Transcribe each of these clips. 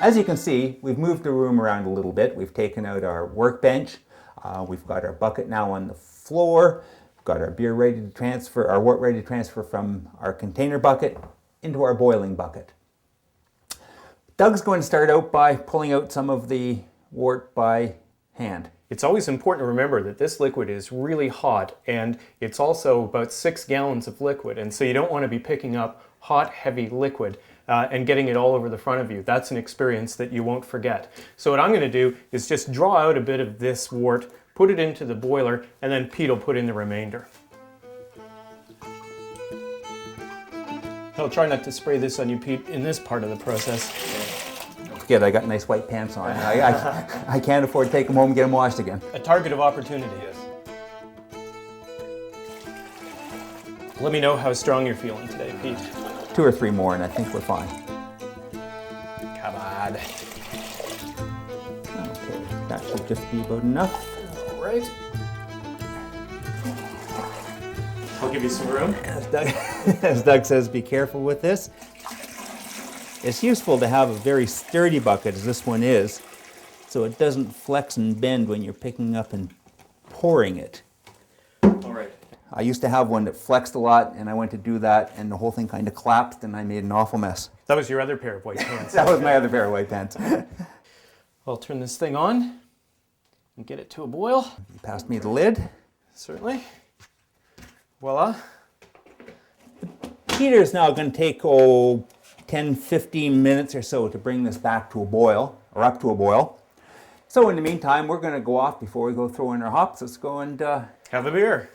As you can see, we've moved the room around a little bit. We've taken out our workbench. We've got our bucket now on the floor. We've got our beer ready to transfer, our wort ready to transfer from our container bucket into our boiling bucket. Doug's going to start out by pulling out some of the wort by hand. It's always important to remember that this liquid is really hot, and it's also about 6 gallons of liquid, and so you don't want to be picking up hot, heavy liquid and getting it all over the front of you. That's an experience that you won't forget. So what I'm going to do is just draw out a bit of this wort, put it into the boiler, and then Pete will put in the remainder. I'll try not to spray this on you, Pete, in this part of the process. Good, I got nice white pants on. I can't afford to take them home and get them washed again. A target of opportunity. Yes. Let me know how strong you're feeling today, Pete. 2 or 3 more and I think we're fine. Come on. Okay, that should just be about enough. All right. I'll give you some room. As Doug says, be careful with this. It's useful to have a very sturdy bucket, as this one is, so it doesn't flex and bend when you're picking up and pouring it. All right. I used to have one that flexed a lot, and I went to do that, and the whole thing kind of collapsed, and I made an awful mess. That was your other pair of white pants. That was my other pair of white pants. I'll turn this thing on and get it to a boil. You passed me the lid. Certainly. Voila. Heater's now going to take, 10-15 minutes or so to bring this back to a boil, or up to a boil. So in the meantime, we're going to go off before we go throw in our hops. Let's go and have a beer.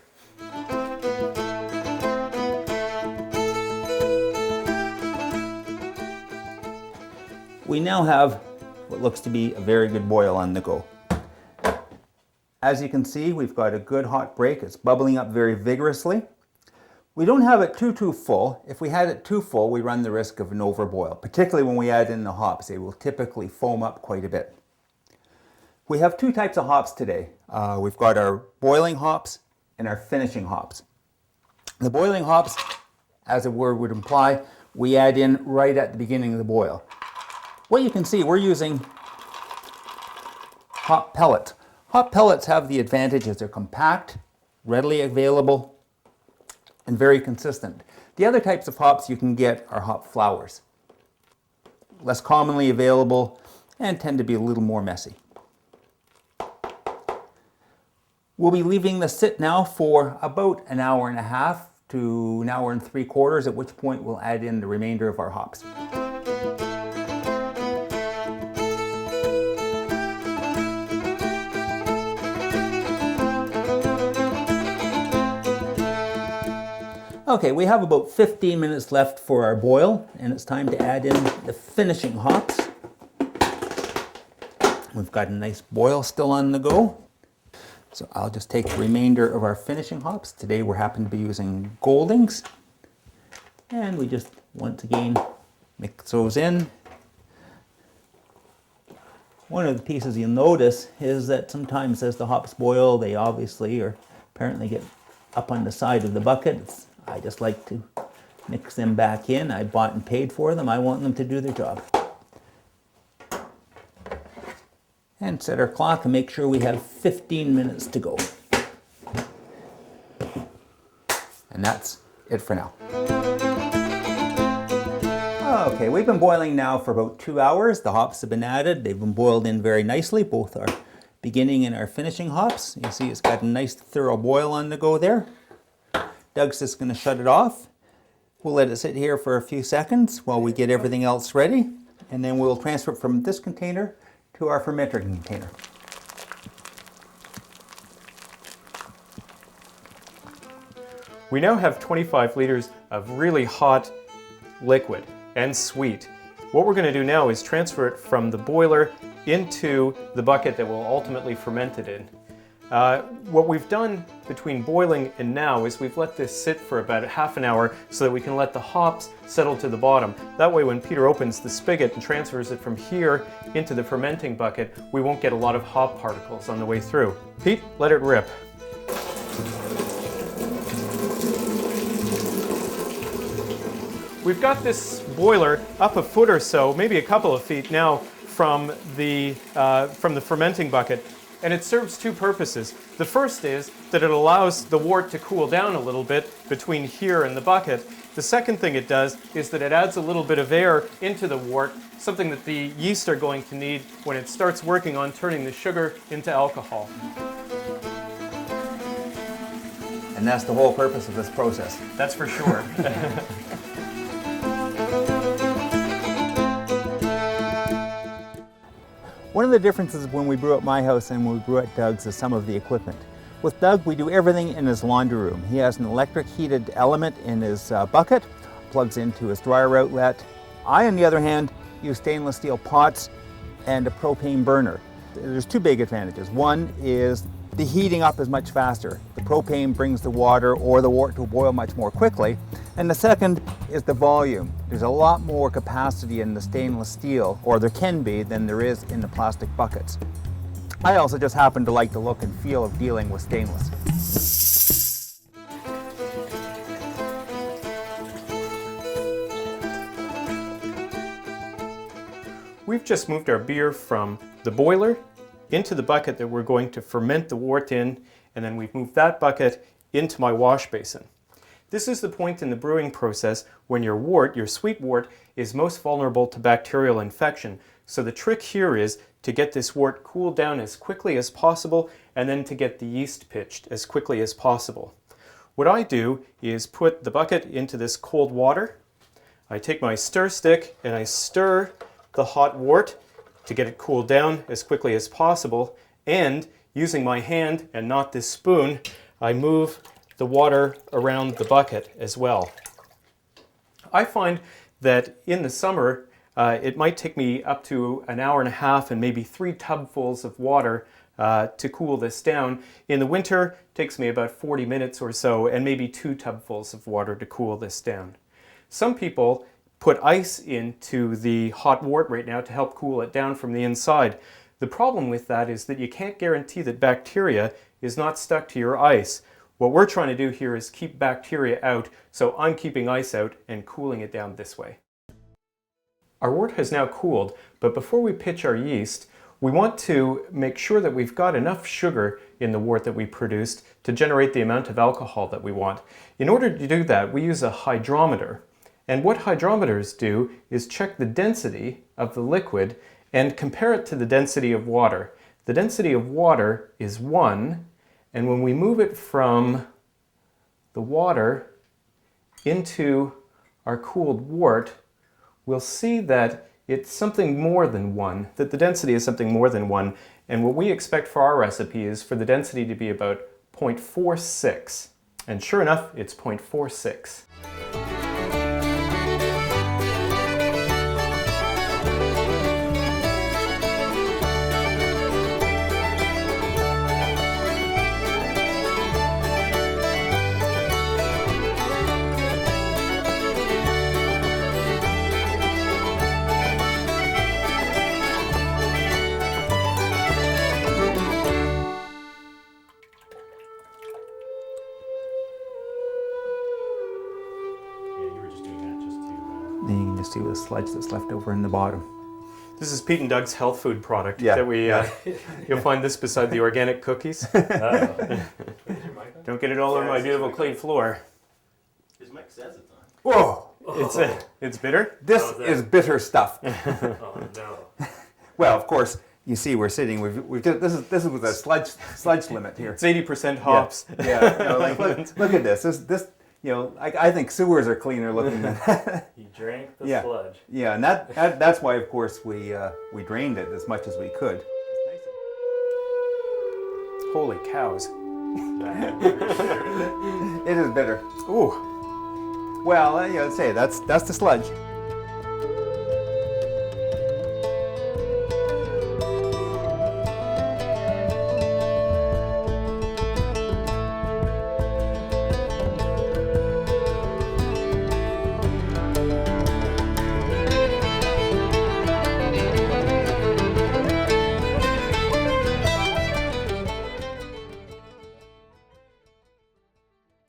We now have what looks to be a very good boil on the go. As you can see, we've got a good hot break. It's bubbling up very vigorously. We don't have it too full. If we had it too full, we run the risk of an overboil, particularly when we add in the hops. They will typically foam up quite a bit. We have 2 types of hops today. We've got our boiling hops and our finishing hops. The boiling hops, as the word would imply, we add in right at the beginning of the boil. What you can see, we're using hop pellets. Hop pellets have the advantages. They're compact, readily available, and very consistent. The other types of hops you can get are hop flowers. Less commonly available and tend to be a little more messy. We'll be leaving this sit now for about an hour and a half to an hour and 3/4, at which point we'll add in the remainder of our hops. Okay, we have about 15 minutes left for our boil, and it's time to add in the finishing hops. We've got a nice boil still on the go. So I'll just take the remainder of our finishing hops. Today we happen to be using Goldings. And we just, once again, mix those in. One of the pieces you'll notice is that sometimes as the hops boil, they obviously or apparently get up on the side of the bucket. I just like to mix them back in. I bought and paid for them. I want them to do their job. And set our clock and make sure we have 15 minutes to go. And that's it for now. Okay, we've been boiling now for about 2 hours. The hops have been added. They've been boiled in very nicely, both our beginning and our finishing hops. You see it's got a nice thorough boil on the go there. Doug's just going to shut it off. We'll let it sit here for a few seconds while we get everything else ready, and then we'll transfer it from this container to our fermenter container. We now have 25 liters of really hot liquid and sweet. What we're going to do now is transfer it from the boiler into the bucket that will ultimately ferment it in. What we've done between boiling and now is we've let this sit for about half an hour so that we can let the hops settle to the bottom. That way when Peter opens the spigot and transfers it from here into the fermenting bucket, we won't get a lot of hop particles on the way through. Pete, let it rip. We've got this boiler up a foot or so, maybe a couple of feet now, from the fermenting bucket, and it serves two purposes. The first is that it allows the wort to cool down a little bit between here and the bucket. The second thing it does is that it adds a little bit of air into the wort, something that the yeast are going to need when it starts working on turning the sugar into alcohol. And that's the whole purpose of this process. That's for sure. One of the differences when we brew at my house and when we brew at Doug's is some of the equipment. With Doug, we do everything in his laundry room. He has an electric heated element in his bucket, plugs into his dryer outlet. I, on the other hand, use stainless steel pots and a propane burner. There's two big advantages. One is the heating up is much faster. The propane brings the water or the wort to a boil much more quickly. And the second is the volume. There's a lot more capacity in the stainless steel, or there can be, than there is in the plastic buckets. I also just happen to like the look and feel of dealing with stainless. We've just moved our beer from the boiler into the bucket that we're going to ferment the wort in, and then we've moved that bucket into my wash basin. This is the point in the brewing process when your wort, your sweet wort, is most vulnerable to bacterial infection. So the trick here is to get this wort cooled down as quickly as possible and then to get the yeast pitched as quickly as possible. What I do is put the bucket into this cold water. I take my stir stick and I stir the hot wort to get it cooled down as quickly as possible, and using my hand and not this spoon, I move the water around the bucket as well. I find that in the summer it might take me up to an hour and a half and maybe 3 tubfuls of water to cool this down. In the winter it takes me about 40 minutes or so and maybe 2 tubfuls of water to cool this down. Some people put ice into the hot wort right now to help cool it down from the inside. The problem with that is that you can't guarantee that bacteria is not stuck to your ice. What we're trying to do here is keep bacteria out, so I'm keeping ice out and cooling it down this way. Our wort has now cooled, but before we pitch our yeast, we want to make sure that we've got enough sugar in the wort that we produced to generate the amount of alcohol that we want. In order to do that, we use a hydrometer. And what hydrometers do is check the density of the liquid and compare it to the density of water. The density of water is 1, and when we move it from the water into our cooled wort, we'll see that it's something more than 1, that the density is something more than 1. And what we expect for our recipe is for the density to be about 0.46. And sure enough, it's 0.46. Then you can just see the sludge that's left over in the bottom. This is Pete and Doug's health food product Yeah. that we, you'll find this beside the organic cookies. Don't get it all over my beautiful clean floor. His mic says it's on. Whoa! It's bitter? This Oh, is bitter stuff. Oh no. Well, of course, you see we're sitting, we've just, this is with a sludge limit here. It's 80% hops. Yeah, you know, like, look at this. This you know, I think sewers are cleaner looking than that. He drank the Yeah. sludge. Yeah, and that's why, of course, we drained it as much as we could. Holy cows. It is bitter. Ooh. Well, you know, say that's the sludge.